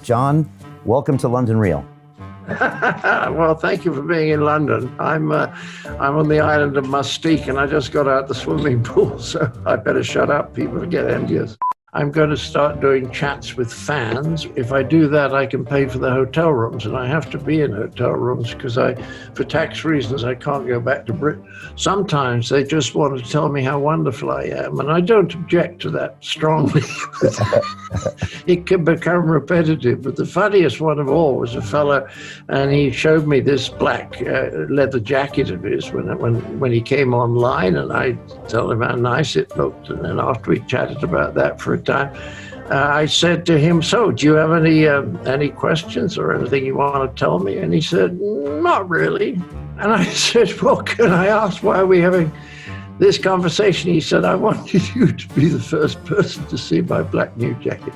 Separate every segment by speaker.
Speaker 1: John, welcome to London Real.
Speaker 2: Well, thank you for being in London. I'm on the island of Mustique, and I just got out the swimming pool, so I better shut up. People get envious. I'm going to start doing chats with fans. If I do that, I can pay for the hotel rooms, and I have to be in hotel rooms because for tax reasons, I can't go back to Britain. Sometimes they just want to tell me how wonderful I am, and I don't object to that strongly. It can become repetitive, but the funniest one of all was a fellow, and he showed me this black leather jacket of his when he came online, and I told him how nice it looked, and then after we chatted about that for a time, I said to him, so do you have any questions or anything you want to tell me? And he said, not really. And I said, well, can I ask why are we having this conversation? He said, I wanted you to be the first person to see my black new jacket.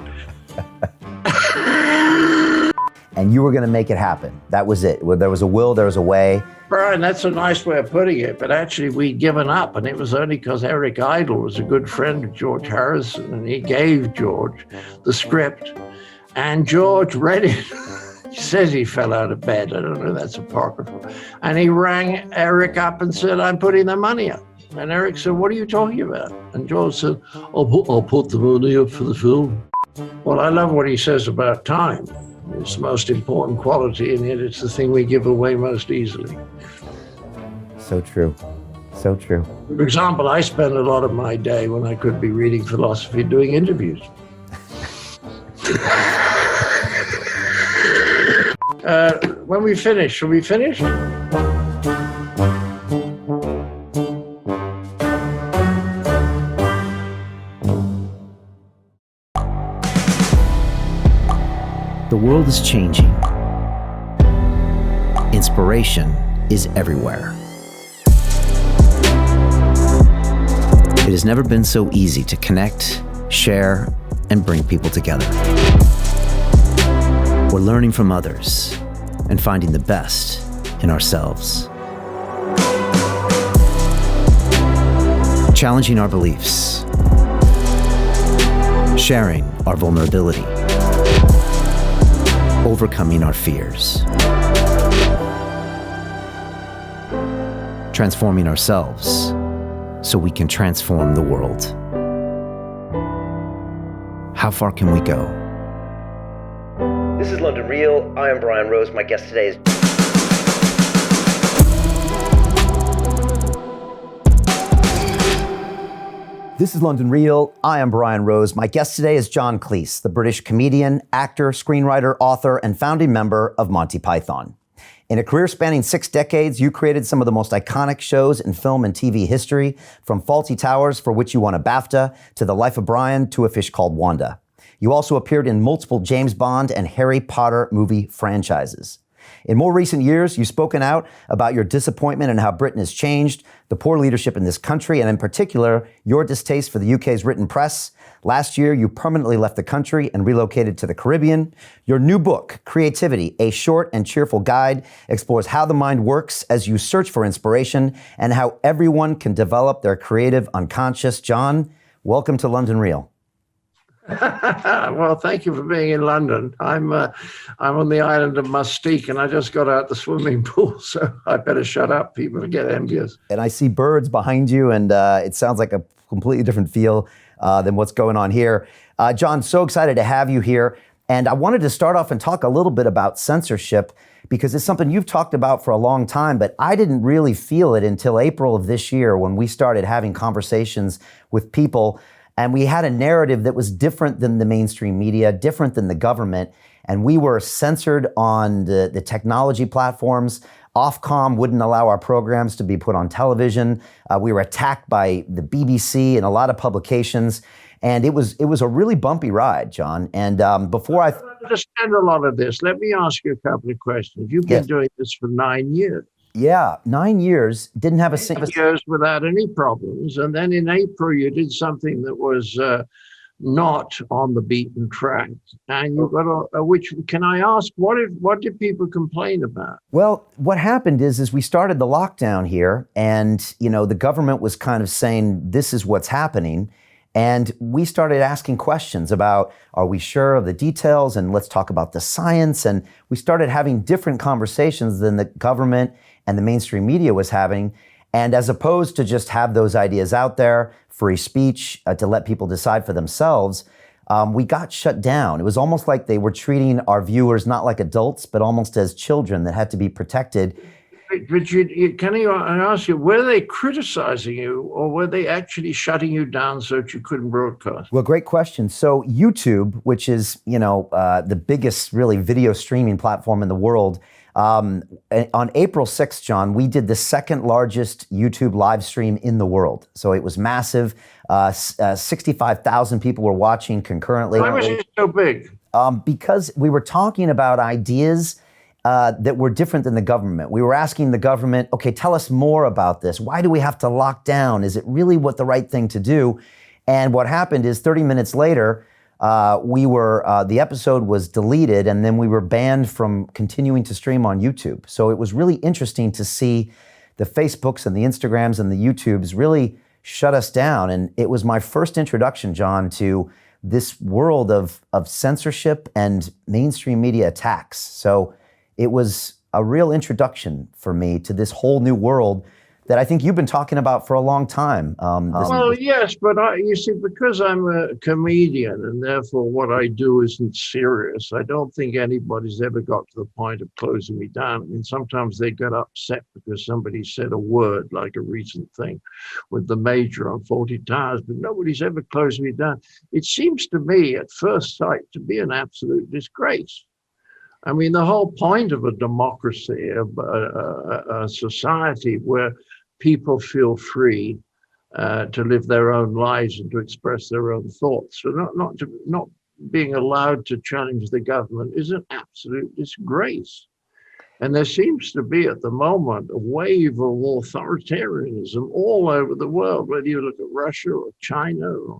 Speaker 1: And you were going to make it happen. That was it. There was a will, there was a way.
Speaker 2: Brian, that's a nice way of putting it, but actually we'd given up, and it was only because Eric Idle was a good friend of George Harrison, and he gave George the script, and George read it. He says he fell out of bed. I don't know, that's apocryphal. And he rang Eric up and said, I'm putting the money up. And Eric said, what are you talking about? And George said, I'll put the money up for the film. Well, I love what he says about time. It's the most important quality, and yet it's the thing we give away most easily.
Speaker 1: So true. So true.
Speaker 2: For example, I spend a lot of my day when I could be reading philosophy doing interviews. When we finish, shall we finish?
Speaker 1: The world is changing. Inspiration is everywhere. It has never been so easy to connect, share, and bring people together. We're learning from others and finding the best in ourselves. Challenging our beliefs. Sharing our vulnerability. Overcoming our fears. Transforming ourselves so we can transform the world. How far can we go?
Speaker 3: This is London Real. I am Brian Rose. My guest today is...
Speaker 1: This is London Real. I am Brian Rose. My guest today is John Cleese, the British comedian, actor, screenwriter, author, and founding member of Monty Python. In a career spanning 6 decades, you created some of the most iconic shows in film and TV history, from Fawlty Towers, for which you won a BAFTA, to The Life of Brian, to A Fish Called Wanda. You also appeared in multiple James Bond and Harry Potter movie franchises. In more recent years, you've spoken out about your disappointment and how Britain has changed, the poor leadership in this country, and in particular, your distaste for the UK's written press. Last year, you permanently left the country and relocated to the Caribbean. Your new book, Creativity, A Short and Cheerful Guide, explores how the mind works as you search for inspiration and how everyone can develop their creative unconscious. John, welcome to London Real.
Speaker 2: Well, thank you for being in London. I'm on the island of Mustique, and I just got out the swimming pool, so I better shut up. People get envious.
Speaker 1: And I see birds behind you, and it sounds like a completely different feel than what's going on here. John, so excited to have you here. And I wanted to start off and talk a little bit about censorship, because it's something you've talked about for a long time, but I didn't really feel it until April of this year when we started having conversations with people. And we had a narrative that was different than the mainstream media, different than the government. And we were censored on the technology platforms. Ofcom wouldn't allow our programs to be put on television. We were attacked by the BBC and a lot of publications. And it was a really bumpy ride, John. And before I
Speaker 2: understand a lot of this, let me ask you a couple of questions. You've been doing this for 9 years.
Speaker 1: Yeah, 9 years, didn't have a single...
Speaker 2: 9 years without any problems. And then in April, you did something that was not on the beaten track. And you got which, can I ask, what did people complain about?
Speaker 1: Well, what happened is we started the lockdown here, and, the government was kind of saying, this is what's happening. And we started asking questions about, are we sure of the details? And let's talk about the science. And we started having different conversations than the government and the mainstream media was having. And as opposed to just have those ideas out there, free speech, to let people decide for themselves, we got shut down. It was almost like they were treating our viewers not like adults, but almost as children that had to be protected.
Speaker 2: But I ask you, were they criticizing you, or were they actually shutting you down so that you couldn't broadcast?
Speaker 1: Well, great question. So YouTube, which is, the biggest really video streaming platform in the world, on April 6th, John, we did the second largest YouTube live stream in the world. So it was massive. 65,000 people were watching concurrently.
Speaker 2: Why was it so big?
Speaker 1: Because we were talking about ideas that were different than the government. We were asking the government, okay, tell us more about this. Why do we have to lock down? Is it really the right thing to do? And what happened is 30 minutes later, the episode was deleted, and then we were banned from continuing to stream on YouTube. So it was really interesting to see the Facebooks and the Instagrams and the YouTubes really shut us down. And it was my first introduction, John, to this world of censorship and mainstream media attacks. So it was a real introduction for me to this whole new world that I think you've been talking about for a long time.
Speaker 2: Yes, but you see, because I'm a comedian and therefore what I do isn't serious, I don't think anybody's ever got to the point of closing me down. I mean, sometimes they get upset because somebody said a word, like a recent thing with the Major on 40 Towers, but nobody's ever closed me down. It seems to me at first sight to be an absolute disgrace. I mean, the whole point of a democracy, of a society where people feel free to live their own lives and to express their own thoughts, so not being allowed to challenge the government, is an absolute disgrace. And there seems to be at the moment a wave of authoritarianism all over the world, whether you look at Russia or China or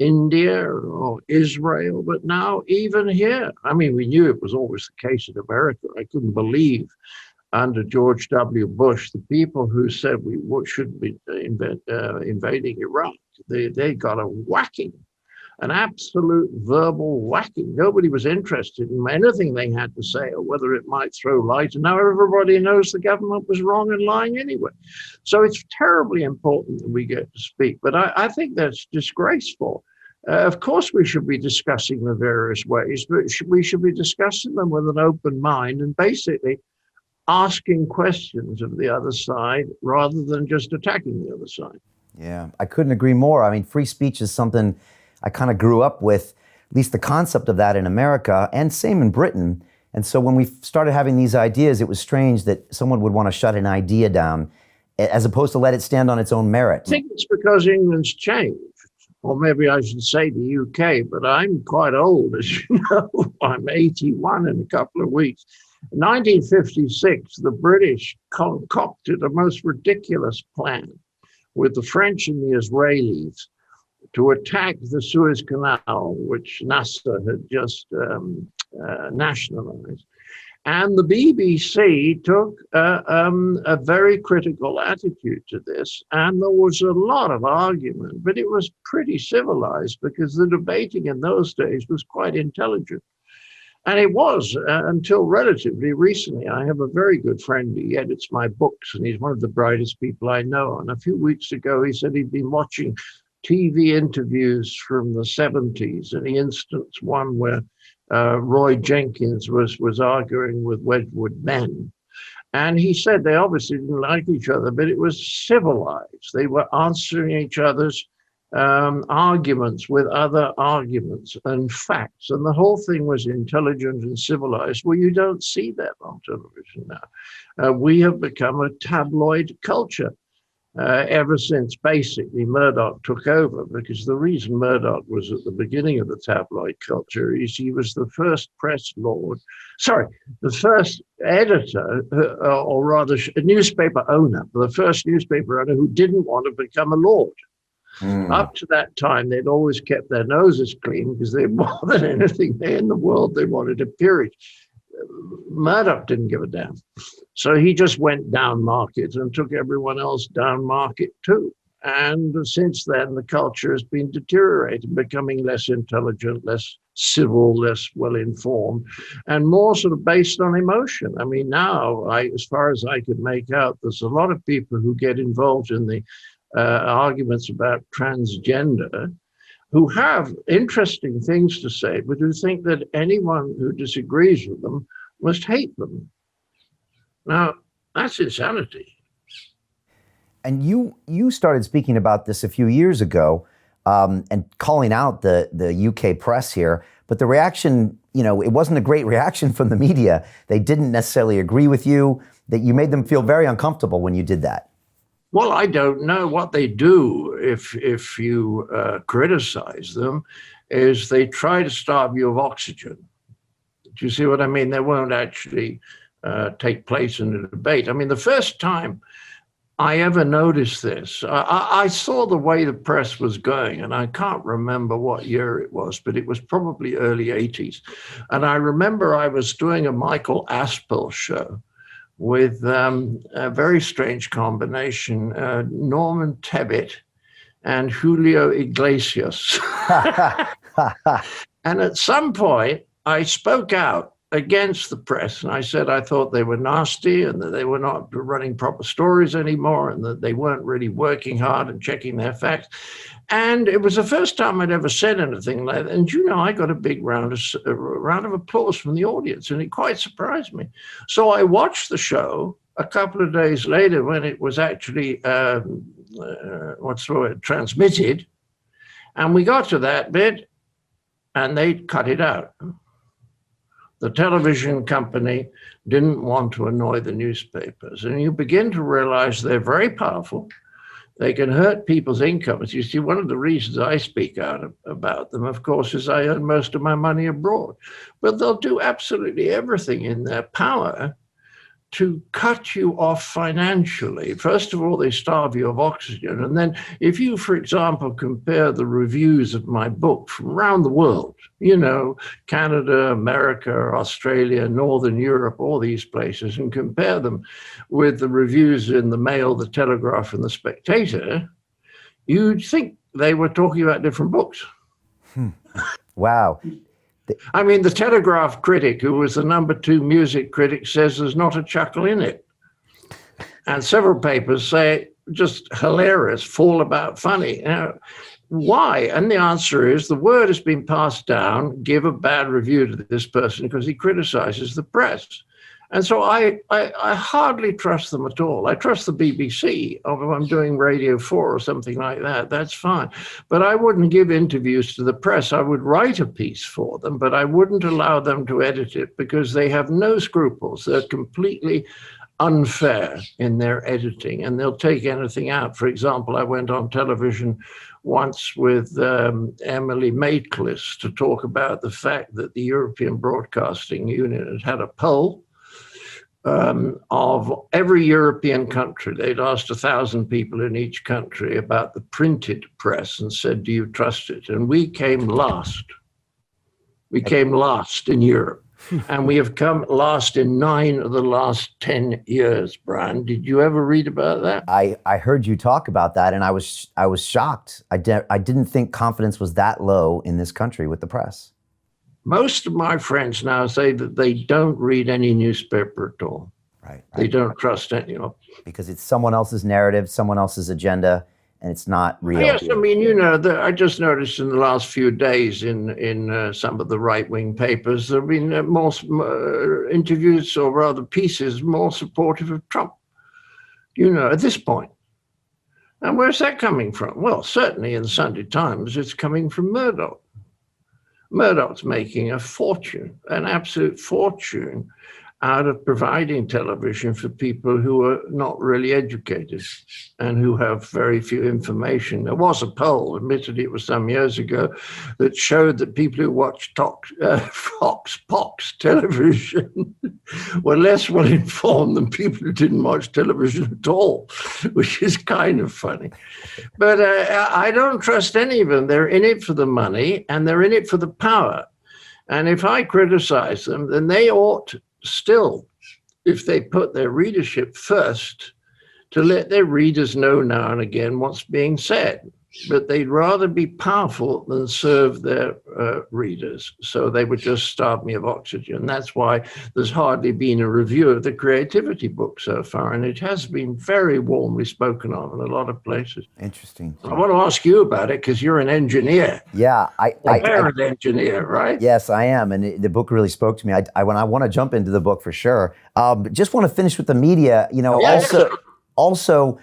Speaker 2: India or Israel, but now even here. I mean, we knew it was always the case in America. I couldn't believe under George W. Bush, the people who said we should be invading Iraq, they got a whacking. An absolute verbal whacking. Nobody was interested in anything they had to say or whether it might throw light. And now everybody knows the government was wrong and lying anyway. So it's terribly important that we get to speak. But I think that's disgraceful. Of course, we should be discussing the various ways, but we should be discussing them with an open mind and basically asking questions of the other side rather than just attacking the other side.
Speaker 1: Yeah, I couldn't agree more. I mean, free speech is something I kind of grew up with, at least the concept of that in America, and same in Britain. And so when we started having these ideas, it was strange that someone would want to shut an idea down as opposed to let it stand on its own merit.
Speaker 2: I think it's because England's changed, or maybe I should say the UK, but I'm quite old, as you know. I'm 81 in a couple of weeks. In 1956, the British concocted a most ridiculous plan with the French and the Israelis to attack the Suez Canal, which Nasser had just nationalized. And the BBC took a very critical attitude to this. And there was a lot of argument, but it was pretty civilized because the debating in those days was quite intelligent. And it was until relatively recently. I have a very good friend. He edits my books, and he's one of the brightest people I know. And a few weeks ago, he said he'd been watching TV interviews from the 70s, and he instanced one where Roy Jenkins was arguing with Wedgwood Men. And he said they obviously didn't like each other, but it was civilized. They were answering each other's arguments with other arguments and facts. And the whole thing was intelligent and civilized. Well, you don't see that on television now. We have become a tabloid culture. Ever since basically Murdoch took over, because the reason Murdoch was at the beginning of the tabloid culture is he was the first the first editor, or rather a newspaper owner, the first newspaper owner who didn't want to become a lord. Up to that time, they'd always kept their noses clean because they, more than anything in the world, they wanted a peerage. Murdoch didn't give a damn. So he just went down market and took everyone else down market too. And since then, the culture has been deteriorating, becoming less intelligent, less civil, less well-informed, and more sort of based on emotion. I mean, now, as far as I could make out, there's a lot of people who get involved in the arguments about transgender who have interesting things to say, but who think that anyone who disagrees with them must hate them. Now, that's insanity.
Speaker 1: And you started speaking about this a few years ago and calling out the UK press here, but the reaction, it wasn't a great reaction from the media. They didn't necessarily agree with you, that you made them feel very uncomfortable when you did that.
Speaker 2: Well, I don't know. What they do if you criticize them is they try to starve you of oxygen. Do you see what I mean? They won't actually take place in a debate. I mean, the first time I ever noticed this, I saw the way the press was going, and I can't remember what year it was, but it was probably early 80s. And I remember I was doing a Michael Aspel show with a very strange combination, Norman Tebbit and Julio Iglesias. And at some point, I spoke out against the press, and I said I thought they were nasty and that they were not running proper stories anymore and that they weren't really working hard and checking their facts. And it was the first time I'd ever said anything like that. And I got a big round of applause from the audience, and it quite surprised me. So I watched the show a couple of days later when it was actually transmitted, and we got to that bit, and they cut it out. The television company didn't want to annoy the newspapers. And you begin to realize they're very powerful. They can hurt people's incomes. You see, one of the reasons I speak out about them, of course, is I earn most of my money abroad. But they'll do absolutely everything in their power to cut you off financially. First of all, they starve you of oxygen. And then if you, for example, compare the reviews of my book from around the world, Canada, America, Australia, Northern Europe, all these places, and compare them with the reviews in the Mail, the Telegraph, and the Spectator, you'd think they were talking about different books.
Speaker 1: Wow.
Speaker 2: I mean, the Telegraph critic, who was the #2 music critic, says there's not a chuckle in it. And several papers say just hilarious, fall about funny. Why? And the answer is the word has been passed down, give a bad review to this person because he criticizes the press. And so I hardly trust them at all. I trust the BBC. If I'm doing Radio 4 or something like that, that's fine. But I wouldn't give interviews to the press. I would write a piece for them, but I wouldn't allow them to edit it because they have no scruples. They're completely unfair in their editing, and they'll take anything out. For example, I went on television once with Emily Maitlis to talk about the fact that the European Broadcasting Union had a poll of every European country. They'd asked 1,000 people in each country about the printed press and said, do you trust it? And we came last. We came last in Europe. And we have come last in 9 of the last 10 years, Brian. Did you ever read about that?
Speaker 1: I heard you talk about that, and I was shocked. I didn't think confidence was that low in this country with the press.
Speaker 2: Most of my friends now say that they don't read any newspaper at all.
Speaker 1: Right.
Speaker 2: They don't trust anyone.
Speaker 1: Because it's someone else's narrative, someone else's agenda, and it's not real.
Speaker 2: Yes, I mean, I just noticed in the last few days in some of the right-wing papers, there have been more interviews, or rather pieces, more supportive of Trump, at this point. And where's that coming from? Well, certainly in the Sunday Times, it's coming from Murdoch. Murdoch's making a fortune, an absolute fortune, out of providing television for people who are not really educated and who have very few information. There was a poll, admittedly it was some years ago, that showed that people who watch Fox television were less well informed than people who didn't watch television at all, which is kind of funny. But I don't trust any of them. They're in it for the money and they're in it for the power. And if I criticize them, then they ought still, if they put their readership first, to let their readers know now and again what's being said. But they'd rather be powerful than serve their readers. So they would just starve me of oxygen. That's why there's hardly been a review of the creativity book so far. And it has been very warmly spoken of in a lot of places.
Speaker 1: Interesting.
Speaker 2: I want to ask you about it because you're an engineer.
Speaker 1: Yeah.
Speaker 2: You're an engineer, right?
Speaker 1: Yes, I am. And the book really spoke to me. I want to jump into the book for sure. Just want to finish with the media, also,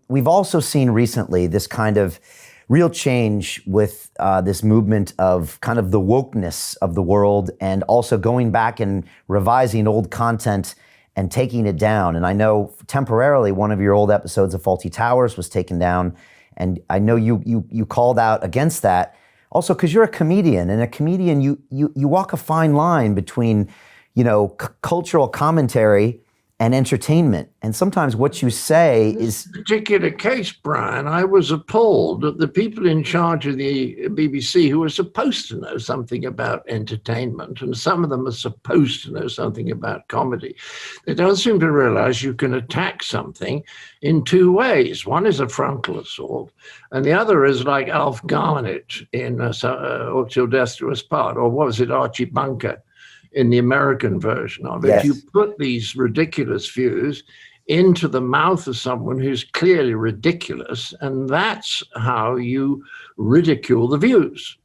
Speaker 1: we've also seen recently this kind of real change with this movement of kind of the wokeness of the world, and also going back and revising old content and taking it down. And I know temporarily one of your old episodes of Faulty Towers was taken down, and I know you called out against that. Also, because you're a comedian, and a comedian, you walk a fine line between, cultural commentary and entertainment. And sometimes what you say is...
Speaker 2: In this particular case, Brian, I was appalled that the people in charge of the BBC, who are supposed to know something about entertainment, and some of them are supposed to know something about comedy, they don't seem to realize you can attack something in two ways. One is a frontal assault, and the other is like Alf Garnett in Or Till Death Do Us Part, or what was it, Archie Bunker, in the American version of it.
Speaker 1: Yes.
Speaker 2: You put these ridiculous views into the mouth of someone who's clearly ridiculous, and that's how you ridicule the views.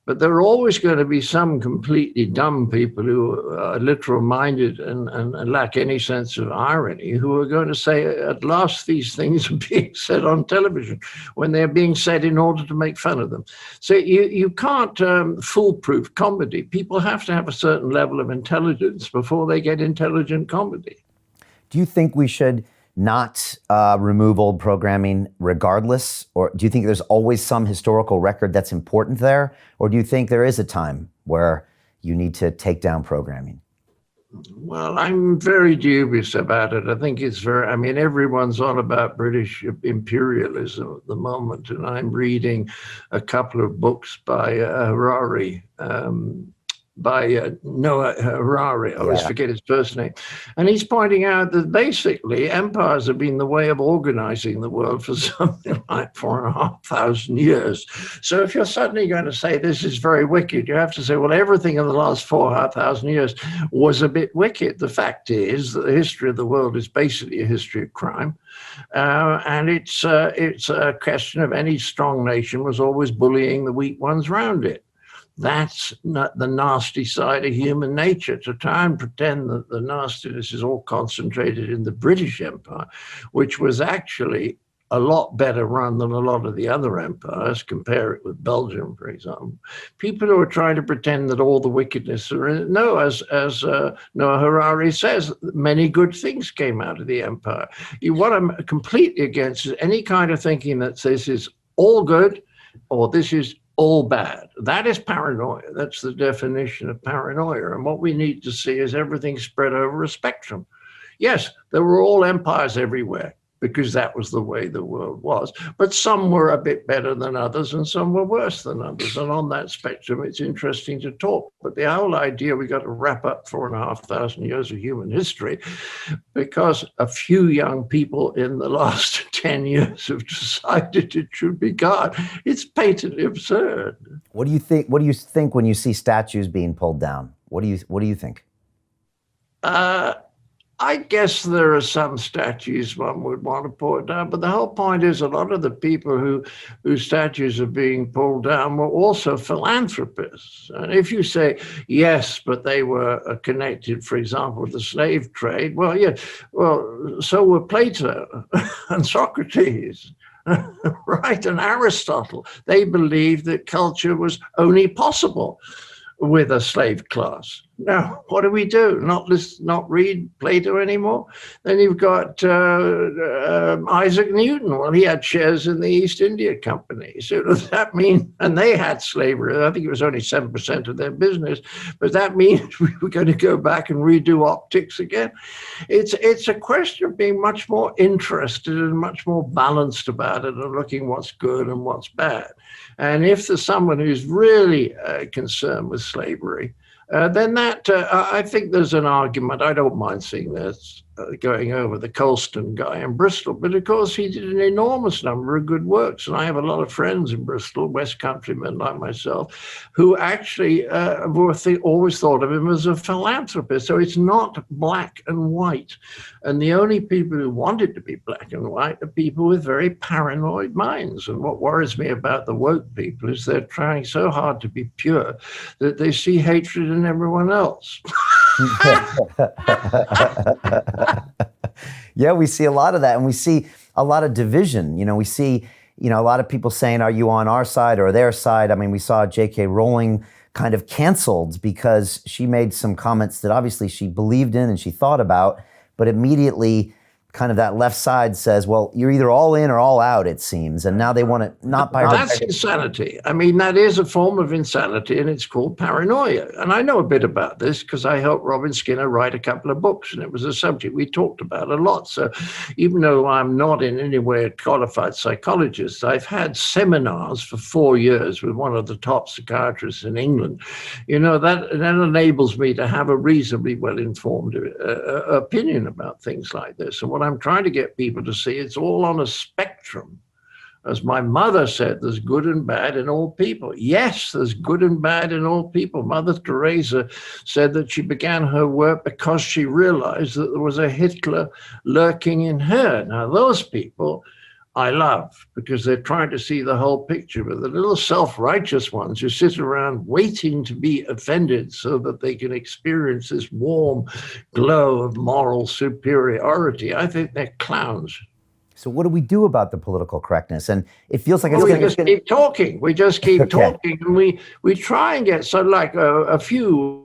Speaker 2: But there are always going to be some completely dumb people who are literal-minded and lack any sense of irony, who are going to say, at last these things are being said on television, when they're being said in order to make fun of them. So you can't foolproof comedy. People have to have a certain level of intelligence before they get intelligent comedy.
Speaker 1: Do you think we should not remove old programming regardless? Or do you think there's always some historical record that's important there? Or do you think there is a time where you need to take down programming?
Speaker 2: Well, I'm very dubious about it. I think everyone's on about British imperialism at the moment, and I'm reading a couple of books by Harari, Noah Harari, I always forget his first name. And he's pointing out that basically empires have been the way of organizing the world for something like 4,500 years. So if you're suddenly going to say this is very wicked, you have to say, well, everything in the last 4,500 years was a bit wicked. The fact is that the history of the world is basically a history of crime. And it's a question of any strong nation was always bullying the weak ones around it. That's not the nasty side of human nature. To try and pretend that the nastiness is all concentrated in the British Empire, which was actually a lot better run than a lot of the other empires. Compare it with Belgium, for example. People who are trying to pretend that all the wickedness are in it. No, as Noah Harari says, many good things came out of the empire. What I'm completely against is any kind of thinking that this is all good or this is all bad. That is paranoia. That's the definition of paranoia. And what we need to see is everything spread over a spectrum. Yes, there were all empires everywhere, because that was the way the world was. But some were a bit better than others, and some were worse than others. And on that spectrum, it's interesting to talk. But the whole idea, we got to wrap up 4,500 years of human history because a few young people in the last 10 years have decided it should be God. It's patently absurd.
Speaker 1: What do you think? What do you think when you see statues being pulled down? What do you think?
Speaker 2: I guess there are some statues one would want to pull down, but the whole point is a lot of the people whose statues are being pulled down were also philanthropists. And if you say, yes, but they were connected, for example, with the slave trade, well, yeah, well, so were Plato and Socrates. Right, and Aristotle. They believed that culture was only possible with a slave class. Now, what do we do? Not read Plato anymore? Then you've got Isaac Newton. Well, he had shares in the East India Company. So does that mean, and they had slavery. I think it was only 7% of their business, but that means we were going to go back and redo optics again. It's a question of being much more interested and much more balanced about it and looking what's good and what's bad. And if there's someone who's really concerned with slavery, then that I think there's an argument. I don't mind seeing this going over, the Colston guy in Bristol. But of course, he did an enormous number of good works. And I have a lot of friends in Bristol, West Countrymen like myself, who actually always thought of him as a philanthropist. So it's not black and white. And the only people who want it to be black and white are people with very paranoid minds. And what worries me about the woke people is they're trying so hard to be pure that they see hatred in everyone else.
Speaker 1: Yeah, we see a lot of that, and we see a lot of division. We see, a lot of people saying, are you on our side or their side? I mean, we saw J.K. Rowling kind of canceled because she made some comments that obviously she believed in and she thought about, but immediately kind of that left side says, well, you're either all in or all out, it seems. And now they want to not by
Speaker 2: That's insanity. I mean, that is a form of insanity, and it's called paranoia. And I know a bit about this because I helped Robin Skinner write a couple of books, and it was a subject we talked about a lot. So even though I'm not in any way a qualified psychologist, I've had seminars for 4 years with one of the top psychiatrists in England. That enables me to have a reasonably well-informed opinion about things like this. And what I'm trying to get people to see, it's all on a spectrum. As my mother said, there's good and bad in all people. Yes, there's good and bad in all people. Mother Teresa said that she began her work because she realized that there was a Hitler lurking in her. Now, those people I love because they're trying to see the whole picture. But the little self-righteous ones who sit around waiting to be offended so that they can experience this warm glow of moral superiority, I think they're clowns.
Speaker 1: So what do we do about the political correctness? And it feels like it's
Speaker 2: we just keep talking. We just keep talking, and we try and get a few.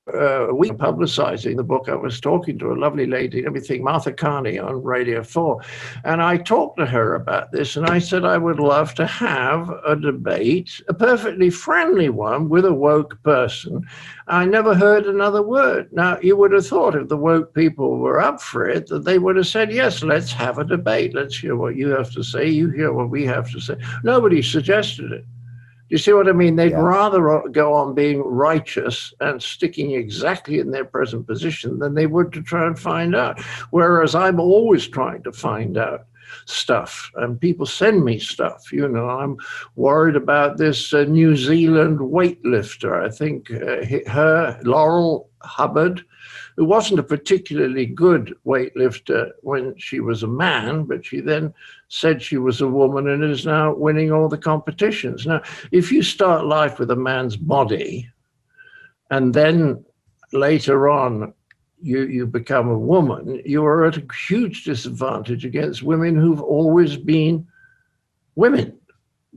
Speaker 2: We publicizing the book. I was talking to a lovely lady, everything, Martha Carney on Radio 4. And I talked to her about this, and I said I would love to have a debate, a perfectly friendly one with a woke person. I never heard another word. Now, you would have thought if the woke people were up for it, that they would have said, yes, let's have a debate. Let's hear what you have to say. You hear what we have to say. Nobody suggested it. You see what I mean? They'd rather go on being righteous and sticking exactly in their present position than they would to try and find out. Whereas I'm always trying to find out stuff, and people send me stuff. I'm worried about this New Zealand weightlifter. I think her, Laurel Hubbard, who wasn't a particularly good weightlifter when she was a man, but she then said she was a woman and is now winning all the competitions. Now, if you start life with a man's body and then later on you become a woman, you are at a huge disadvantage against women who've always been women,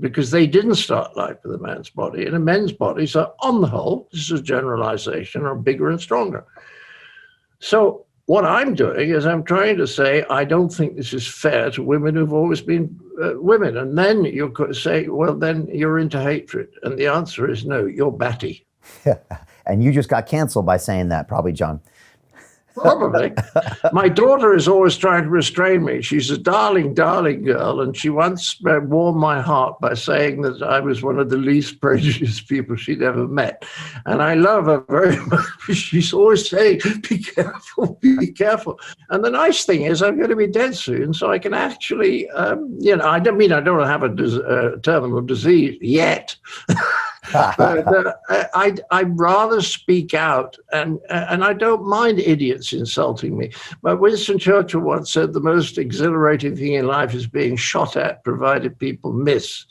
Speaker 2: because they didn't start life with a man's body, and a men's bodies are, on the whole, this is a generalization, are bigger and stronger. So what I'm doing is I'm trying to say, I don't think this is fair to women who've always been women. And then you could say, well, then you're into hatred. And the answer is no, you're batty.
Speaker 1: And you just got canceled by saying that, probably, John.
Speaker 2: Probably. My daughter is always trying to restrain me. She's a darling, darling girl, and she once warmed my heart by saying that I was one of the least prejudiced people she'd ever met. And I love her very much. She's always saying, be careful, be careful. And the nice thing is I'm going to be dead soon, so I can actually, I don't mean I don't have a terminal disease yet. But I'd rather speak out, and I don't mind idiots insulting me. But Winston Churchill once said the most exhilarating thing in life is being shot at, provided people miss.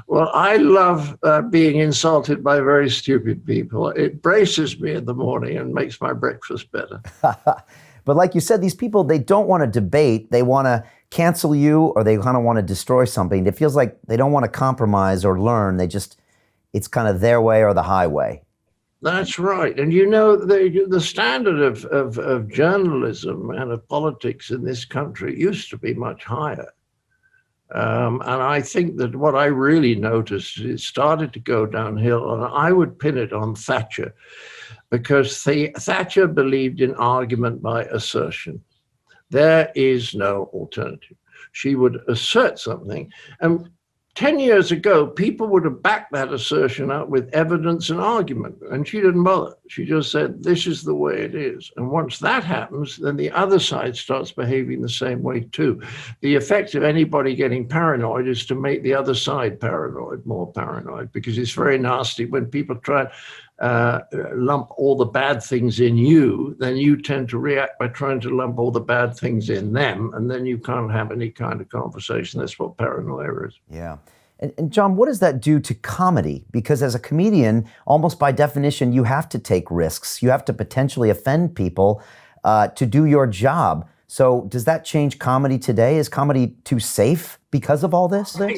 Speaker 2: Well, I love being insulted by very stupid people. It braces me in the morning and makes my breakfast better.
Speaker 1: But like you said, these people, they don't want to debate. They want to cancel you, or they kind of want to destroy something. It feels like they don't want to compromise or learn. It's kind of their way or the highway.
Speaker 2: That's right. And the standard of journalism and of politics in this country used to be much higher. And I think that what I really noticed, it started to go downhill, and I would pin it on Thatcher, because Thatcher believed in argument by assertion. There is no alternative. She would assert something, and 10 years ago, people would have backed that assertion up with evidence and argument, and she didn't bother. She just said, this is the way it is. And once that happens, then the other side starts behaving the same way too. The effect of anybody getting paranoid is to make the other side paranoid, more paranoid, because it's very nasty when people try lump all the bad things in you, then you tend to react by trying to lump all the bad things in them, and then you can't have any kind of conversation. That's what paranoia is.
Speaker 1: Yeah. And John, what does that do to comedy? Because as a comedian, almost by definition, you have to take risks. You have to potentially offend people to do your job. So does that change comedy today? Is comedy too safe because of all this?
Speaker 2: I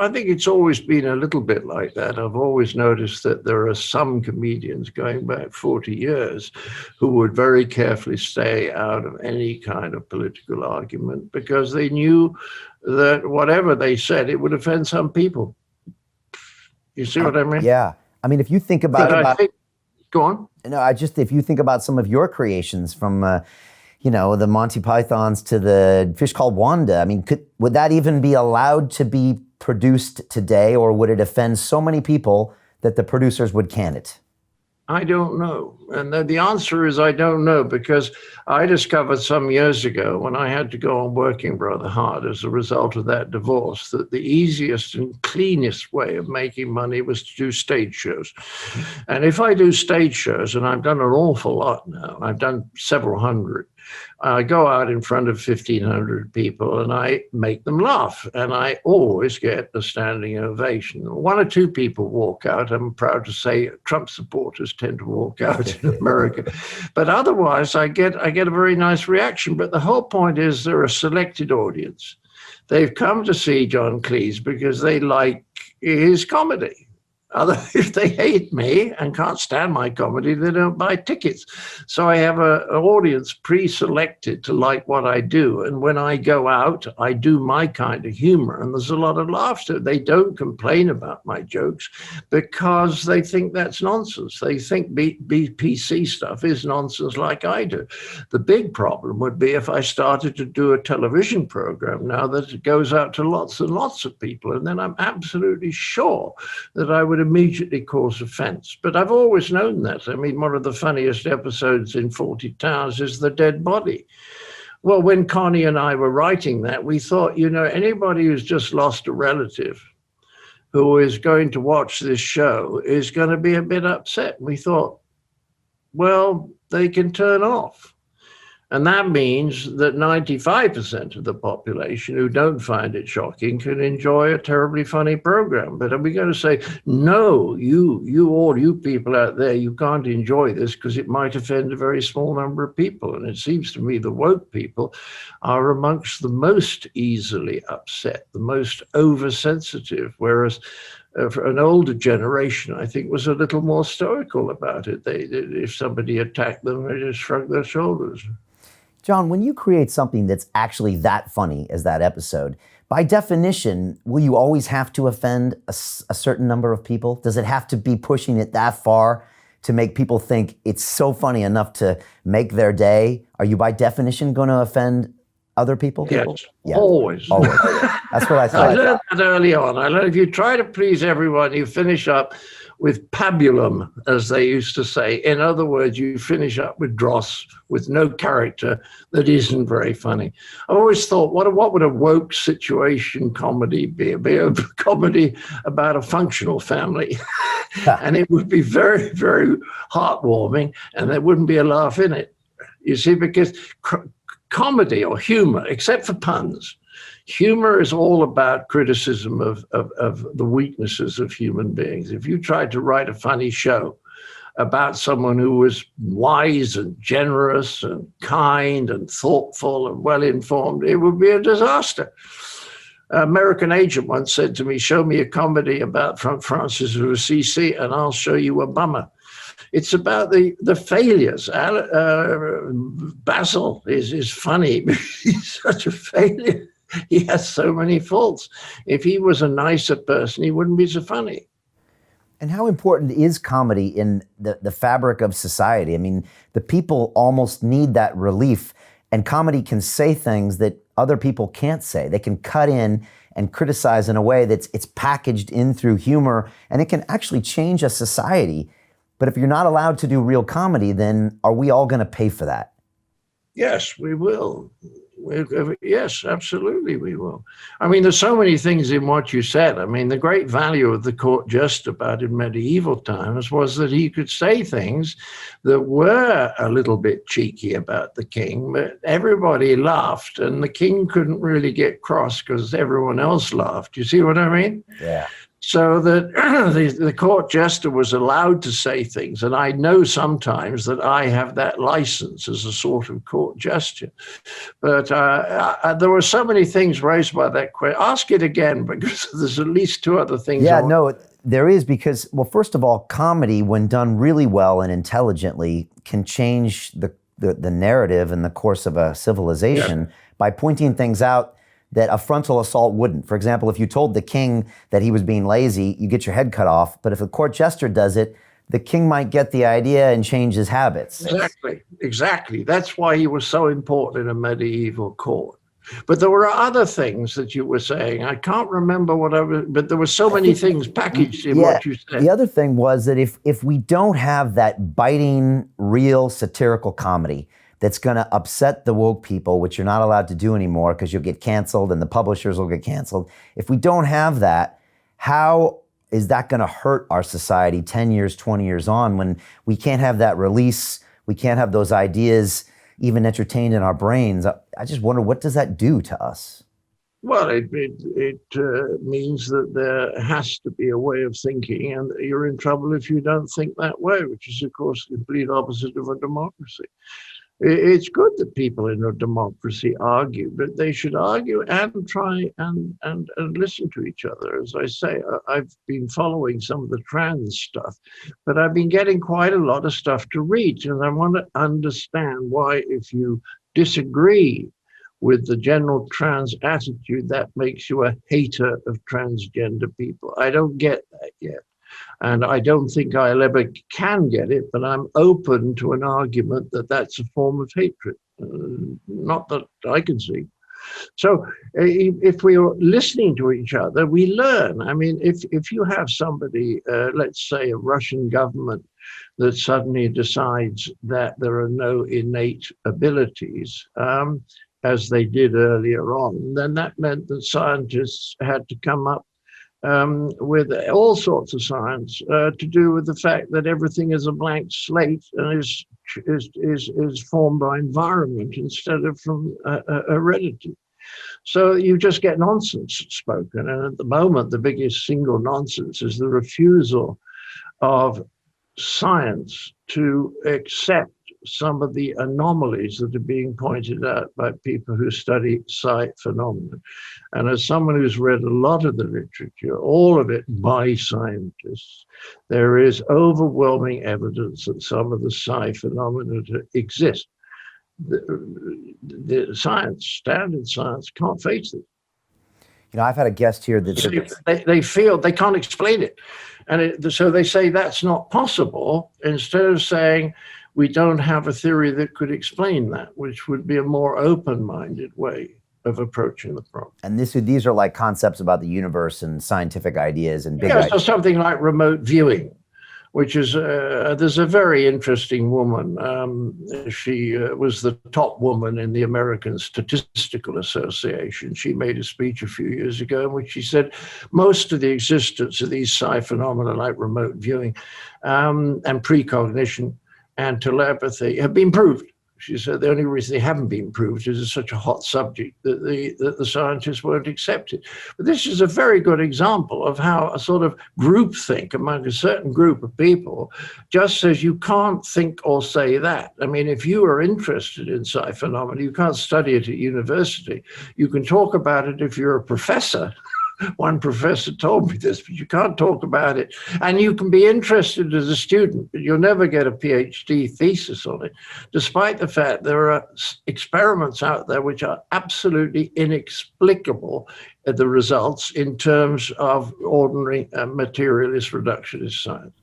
Speaker 2: think it's always been a little bit like that. I've always noticed that there are some comedians going back 40 years who would very carefully stay out of any kind of political argument because they knew that whatever they said, it would offend some people. You see what I mean?
Speaker 1: Yeah. I mean, if you think about
Speaker 2: go on.
Speaker 1: No, if you think about some of your creations from the Monty Pythons to the Fish Called Wanda. I mean, would that even be allowed to be produced today, or would it offend so many people that the producers would can it?
Speaker 2: I don't know. And the answer is I don't know, because I discovered some years ago when I had to go on working rather hard as a result of that divorce, that the easiest and cleanest way of making money was to do stage shows. And if I do stage shows, and I've done an awful lot now, I've done several hundred, I go out in front of 1,500 people and I make them laugh. And I always get a standing ovation. One or two people walk out. I'm proud to say Trump supporters tend to walk out in America. But otherwise, I get a very nice reaction. But the whole point is they're a selected audience. They've come to see John Cleese because they like his comedy. If they hate me and can't stand my comedy, they don't buy tickets. So I have an audience pre-selected to like what I do. And when I go out, I do my kind of humor, and there's a lot of laughter. They don't complain about my jokes because they think that's nonsense. They think BPC stuff is nonsense like I do. The big problem would be if I started to do a television program now that it goes out to lots and lots of people, and then I'm absolutely sure that I would immediately cause offense. But I've always known that. I mean, one of the funniest episodes in 40 Towers is the dead body. Well, when Connie and I were writing that, we thought, anybody who's just lost a relative who is going to watch this show is going to be a bit upset. We thought, well, they can turn off. And that means that 95% of the population who don't find it shocking can enjoy a terribly funny program. But are we going to say, no, all you people out there, you can't enjoy this because it might offend a very small number of people? And it seems to me the woke people are amongst the most easily upset, the most oversensitive, whereas for an older generation, I think, was a little more stoical about it. If somebody attacked them, they just shrugged their shoulders.
Speaker 1: John, when you create something that's actually that funny as that episode, by definition, will you always have to offend a certain number of people? Does it have to be pushing it that far to make people think it's so funny enough to make their day? Are you by definition going to offend other people?
Speaker 2: Yes,
Speaker 1: yeah.
Speaker 2: Always.
Speaker 1: That's what I thought.
Speaker 2: I learned that early on. I learned if you try to please everyone, you finish up with pabulum, as they used to say. In other words, you finish up with dross, with no character that isn't very funny. I've always thought, what would a woke situation comedy be? It'd be a comedy about a functional family. And it would be very, very heartwarming, and there wouldn't be a laugh in it. You see, because comedy or humor, except for puns, humor is all about criticism of the weaknesses of human beings. If you tried to write a funny show about someone who was wise and generous and kind and thoughtful and well-informed, it would be a disaster. An American agent once said to me, show me a comedy about Francis of Assisi and I'll show you a bummer. It's about the failures. Basil is funny. He's such a failure. He has so many faults. If he was a nicer person, he wouldn't be so funny.
Speaker 1: And how important is comedy in the fabric of society? I mean, the people almost need that relief, and comedy can say things that other people can't say. They can cut in and criticize in a way it's packaged in through humor, and it can actually change a society. But if you're not allowed to do real comedy, then are we all going to pay for that?
Speaker 2: Yes, we will. Yes, absolutely, we will. I mean, there's so many things in what you said. I mean, the great value of the court jester about in medieval times was that he could say things that were a little bit cheeky about the king, but everybody laughed, and the king couldn't really get cross because everyone else laughed. You see what I mean?
Speaker 1: Yeah.
Speaker 2: So that the court jester was allowed to say things. And I know sometimes that I have that license as a sort of court jester. But there were so many things raised by that question. Ask it again, because there's at least two other things.
Speaker 1: Yeah, no, there is, because, well, first of all, comedy, when done really well and intelligently, can change the narrative and the course of a civilization by pointing things out that a frontal assault wouldn't. For example, if you told the king that he was being lazy, you get your head cut off. But if a court jester does it, the king might get the idea and change his habits.
Speaker 2: Exactly. That's why he was so important in a medieval court. But there were other things that you were saying. I can't remember but there were so many things packaged in what you said.
Speaker 1: The other thing was that if we don't have that biting, real satirical comedy that's going to upset the woke people, which you're not allowed to do anymore because you'll get canceled and the publishers will get canceled. If we don't have that, how is that going to hurt our society 10 years, 20 years on, when we can't have that release, we can't have those ideas even entertained in our brains? I just wonder, what does that do to us?
Speaker 2: Well, it means that there has to be a way of thinking, and you're in trouble if you don't think that way, which is, of course, the complete opposite of a democracy. It's good that people in a democracy argue, but they should argue and try and listen to each other. As I say, I've been following some of the trans stuff, but I've been getting quite a lot of stuff to read, and I want to understand why, if you disagree with the general trans attitude, that makes you a hater of transgender people. I don't get that yet. And I don't think I'll ever can get it, but I'm open to an argument that that's a form of hatred. Not that I can see. So if we are listening to each other, we learn. I mean, if you have somebody, let's say a Russian government, that suddenly decides that there are no innate abilities, as they did earlier on, then that meant that scientists had to come up with all sorts of science to do with the fact that everything is a blank slate and is formed by environment instead of from heredity. So you just get nonsense spoken. And at the moment, the biggest single nonsense is the refusal of science to accept some of the anomalies that are being pointed out by people who study psi phenomena. And as someone who's read a lot of the literature, all of it by scientists, there is overwhelming evidence that some of the psi phenomena exist. The science, standard science, can't face it.
Speaker 1: You know, I've had a guest here that
Speaker 2: they feel they can't explain it. And so they say that's not possible, instead of saying, we don't have a theory that could explain that, which would be a more open-minded way of approaching the problem.
Speaker 1: And these are like concepts about the universe and scientific ideas and big ideas.
Speaker 2: So something like remote viewing, which is, there's a very interesting woman. She was the top woman in the American Statistical Association. She made a speech a few years ago in which she said most of the existence of these psi phenomena like remote viewing and precognition and telepathy have been proved. She said the only reason they haven't been proved is it's such a hot subject that the scientists won't accept it. But this is a very good example of how a sort of groupthink among a certain group of people just says you can't think or say that. I mean, if you are interested in psi phenomena, you can't study it at university. You can talk about it if you're a professor. One professor told me this, but you can't talk about it. And you can be interested as a student, but you'll never get a PhD thesis on it, despite the fact there are experiments out there which are absolutely inexplicable at the results in terms of ordinary materialist reductionist science.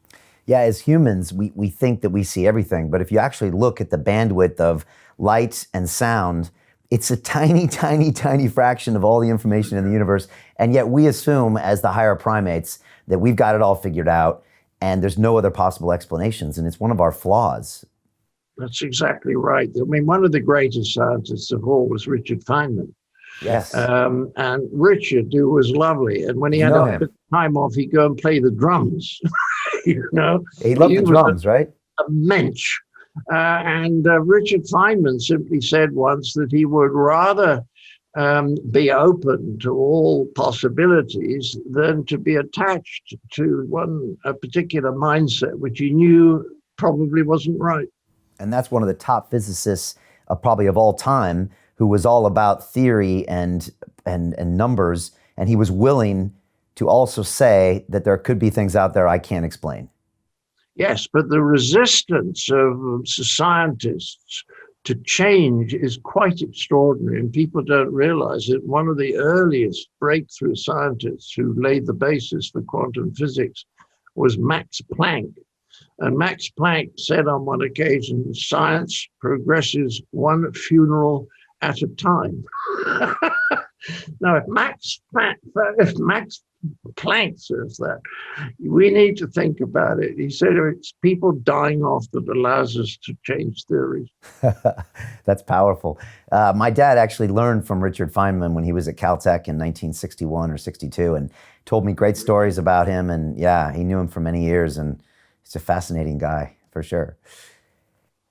Speaker 1: Yeah, as humans, we think that we see everything, but if you actually look at the bandwidth of light and sound, it's a tiny, tiny, tiny fraction of all the information in the universe. And yet we assume, as the higher primates, that we've got it all figured out. and there's no other possible explanations, and it's one of our flaws.
Speaker 2: That's exactly right. I mean, one of the greatest scientists of all was Richard Feynman.
Speaker 1: Yes.
Speaker 2: And Richard, who was lovely, and when he had time off, he'd go and play the drums. You know,
Speaker 1: he loved the drums, right?
Speaker 2: A mensch. And Richard Feynman simply said once that he would rather be open to all possibilities than to be attached to a particular mindset, which he knew probably wasn't right.
Speaker 1: And that's one of the top physicists probably of all time, who was all about theory and numbers. And he was willing to also say that there could be things out there I can't explain.
Speaker 2: Yes, but the resistance of scientists to change is quite extraordinary, and people don't realize it. One of the earliest breakthrough scientists who laid the basis for quantum physics was Max Planck. And Max Planck said on one occasion, science progresses one funeral at a time. Now, if Max Planck says that, we need to think about it. He said it's people dying off that allows us to change theories.
Speaker 1: That's powerful. My dad actually learned from Richard Feynman when he was at Caltech in 1961 or 62 and told me great stories about him. And yeah, he knew him for many years, and he's a fascinating guy for sure.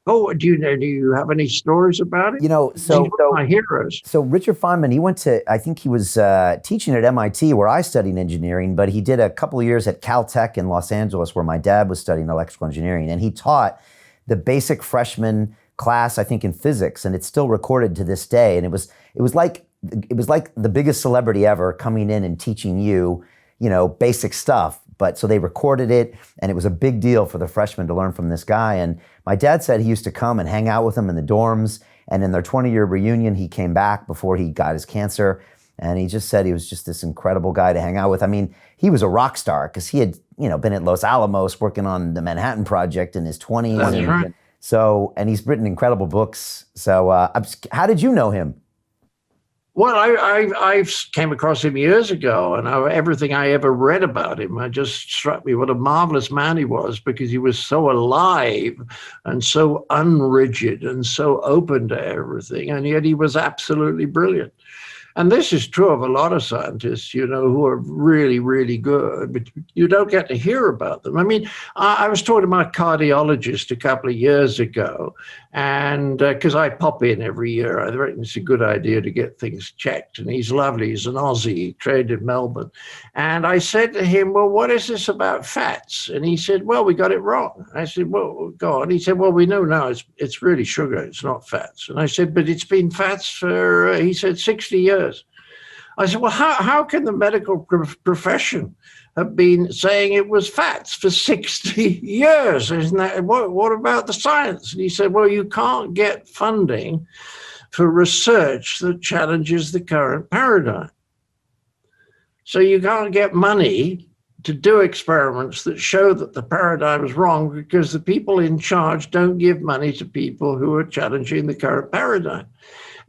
Speaker 2: Oh, do you have any stories about it?
Speaker 1: You know, so
Speaker 2: my heroes.
Speaker 1: So Richard Feynman, he went to, I think he was teaching at MIT where I studied engineering, but he did a couple of years at Caltech in Los Angeles where my dad was studying electrical engineering, and he taught the basic freshman class, I think, in physics, and it's still recorded to this day. And it was like the biggest celebrity ever coming in and teaching you know, basic stuff. But so they recorded it, and it was a big deal for the freshmen to learn from this guy. And my dad said he used to come and hang out with him in the dorms. And in their 20-year reunion, he came back before he got his cancer. And he just said he was just this incredible guy to hang out with. I mean, he was a rock star because he had, you know, been at Los Alamos working on the Manhattan Project in his 20s.
Speaker 2: That's right.
Speaker 1: So, and he's written incredible books. So how did you know him?
Speaker 2: Well, I came across him years ago, and everything I ever read about him, it just struck me what a marvelous man he was, because he was so alive and so unrigid and so open to everything, and yet he was absolutely brilliant. And this is true of a lot of scientists, you know, who are really, really good, but you don't get to hear about them. I mean, I was talking to my cardiologist a couple of years ago, and because I pop in every year, I reckon it's a good idea to get things checked. And he's lovely. He's an Aussie. He trained in Melbourne. And I said to him, well, what is this about fats? And he said, well, we got it wrong. I said, well, go on. He said, well, we know now it's really sugar. It's not fats. And I said, but it's been fats for, he said, 60 years. I said, well, how can the medical profession have been saying it was fats for 60 years? Isn't that, what about the science? And he said, well, you can't get funding for research that challenges the current paradigm. So you can't get money to do experiments that show that the paradigm is wrong, because the people in charge don't give money to people who are challenging the current paradigm.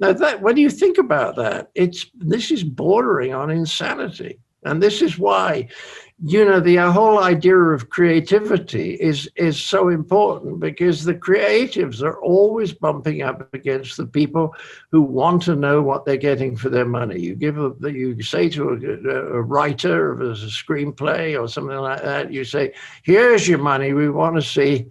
Speaker 2: Now, when you think about that, this is bordering on insanity. And this is why, you know, the whole idea of creativity is so important, because the creatives are always bumping up against the people who want to know what they're getting for their money. You say to a writer of a screenplay or something like that, you say, here's your money, we want to see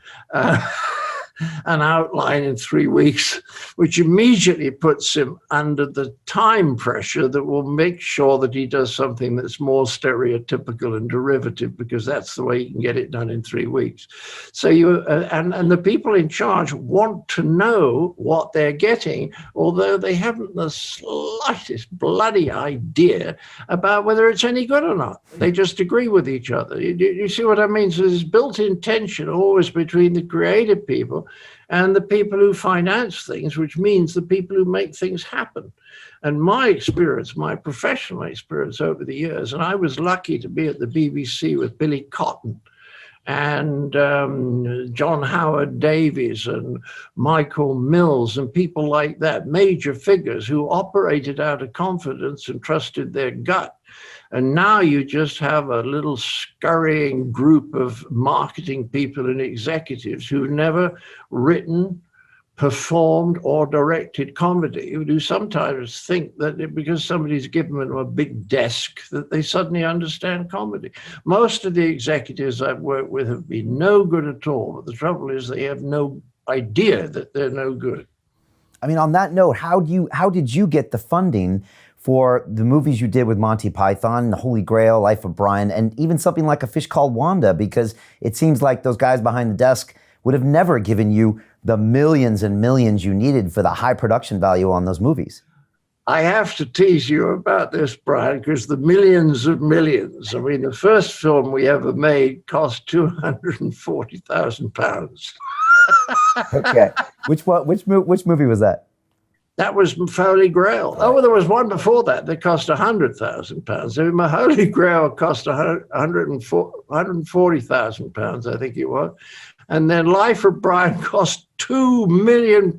Speaker 2: an outline in 3 weeks, which immediately puts him under the time pressure that will make sure that he does something that's more stereotypical and derivative, because that's the way you can get it done in 3 weeks. So and the people in charge want to know what they're getting, although they haven't the slightest bloody idea about whether it's any good or not. They just agree with each other. You see what I mean? So there's built-in tension always between the creative people and the people who finance things, which means the people who make things happen. And my experience, my professional experience over the years, and I was lucky to be at the BBC with Billy Cotton and John Howard Davies and Michael Mills and people like that, major figures who operated out of confidence and trusted their gut. And now you just have a little scurrying group of marketing people and executives who've never written, performed, or directed comedy, who sometimes think that because somebody's given them a big desk that they suddenly understand comedy. Most of the executives I've worked with have been no good at all, but the trouble is they have no idea that they're no good.
Speaker 1: I mean, on that note, how did you get the funding for the movies you did with Monty Python, The Holy Grail, Life of Brian, and even something like A Fish Called Wanda? Because it seems like those guys behind the desk would have never given you the millions and millions you needed for the high production value on those movies.
Speaker 2: I have to tease you about this, Brian, because the millions of millions. I mean, the first film we ever made cost £240,000.
Speaker 1: Okay, which movie was that?
Speaker 2: That was Holy Grail. Oh, well, there was one before that that cost £100,000. So my Holy Grail cost £140,000, I think it was. And then Life of Brian cost £2 million,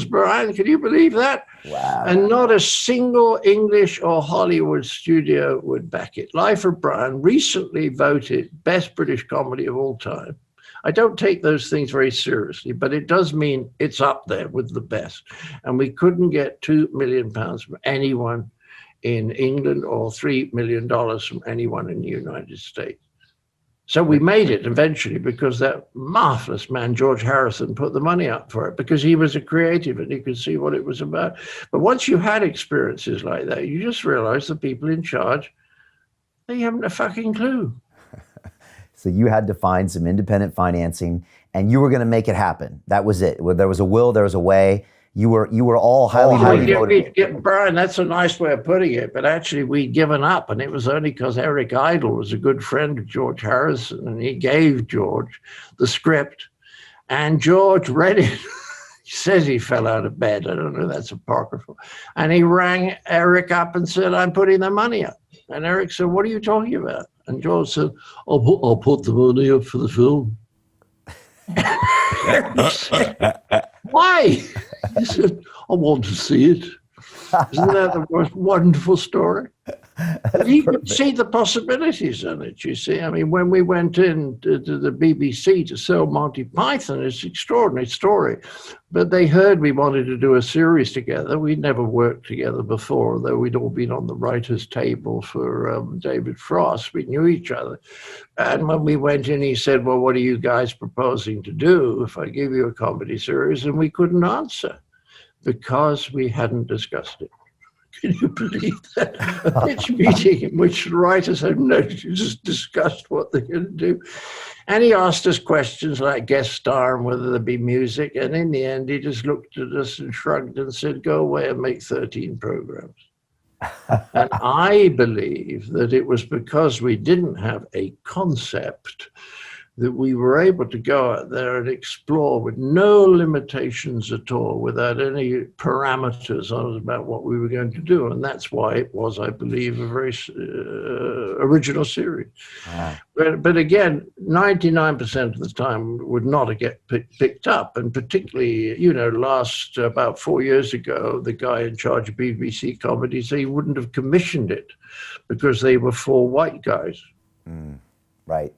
Speaker 2: Brian. Can you believe that?
Speaker 1: Wow.
Speaker 2: And not a single English or Hollywood studio would back it. Life of Brian recently voted best British comedy of all time. I don't take those things very seriously, but it does mean it's up there with the best. And we couldn't get £2 million from anyone in England or $3 million from anyone in the United States. So we made it eventually because that marvelous man, George Harrison, put the money up for it because he was a creative and he could see what it was about. But once you had experiences like that, you just realize the people in charge, they haven't a fucking clue.
Speaker 1: So you had to find some independent financing and you were going to make it happen. That was it. There was a will, there was a way. You were all highly motivated.
Speaker 2: Brian, that's a nice way of putting it, but actually we'd given up, and it was only because Eric Idle was a good friend of George Harrison, and he gave George the script, and George read it. He says he fell out of bed. I don't know, that's apocryphal. And he rang Eric up and said, I'm putting the money up. And Eric said, what are you talking about? And George said, I'll put the money up for the film. Why? He said, I want to see it. Isn't that the most wonderful story? But he could see the possibilities in it, you see. I mean, when we went in to the BBC to sell Monty Python, it's an extraordinary story. But they heard we wanted to do a series together. We'd never worked together before, though we'd all been on the writer's table for David Frost. We knew each other. And when we went in, he said, well, what are you guys proposing to do if I give you a comedy series? And we couldn't answer because we hadn't discussed it. Can you believe that? A pitch meeting in which writers have just discussed what they're going to do. And he asked us questions like guest star and whether there'd be music. And in the end, he just looked at us and shrugged and said, go away and make 13 programs. And I believe that it was because we didn't have a concept that we were able to go out there and explore with no limitations at all, without any parameters on about what we were going to do. And that's why it was, I believe, a very original series. Wow. But again, 99% of the time would not get picked up. And particularly, last about 4 years ago, the guy in charge of BBC Comedy said he wouldn't have commissioned it because they were 4 white guys.
Speaker 1: Right.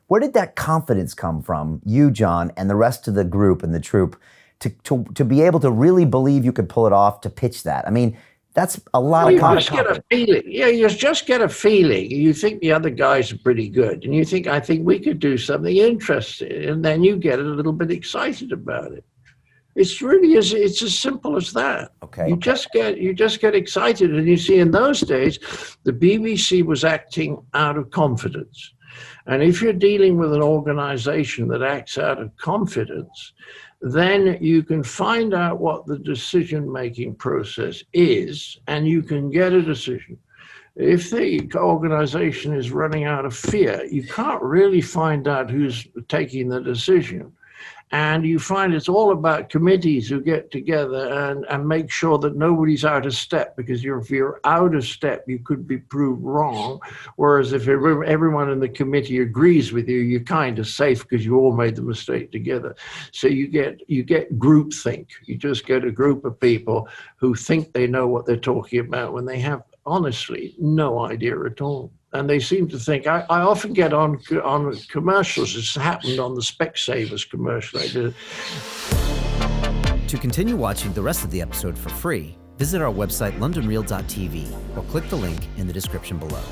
Speaker 1: Where did that confidence come from, you, John, and the rest of the group and the troupe, to be able to really believe you could pull it off, to pitch that? I mean, that's a lot of confidence.
Speaker 2: You just get a feeling. Yeah, you just get a feeling. You think the other guys are pretty good, and you think, I think we could do something interesting, and then you get a little bit excited about it. It's really it's as simple as that.
Speaker 1: Okay.
Speaker 2: You just get excited, and you see, in those days, the BBC was acting out of confidence. And if you're dealing with an organization that acts out of confidence, then you can find out what the decision-making process is, and you can get a decision. If the organization is running out of fear, you can't really find out who's taking the decision. And you find it's all about committees who get together and make sure that nobody's out of step, because if you're out of step, you could be proved wrong. Whereas if everyone in the committee agrees with you, you're kind of safe because you all made the mistake together. So you get groupthink. You just get a group of people who think they know what they're talking about when they have honestly no idea at all. And they seem to think, I often get on commercials. It's happened on the Specsavers commercial I did.
Speaker 4: To continue watching the rest of the episode for free, visit our website londonreal.tv or click the link in the description below.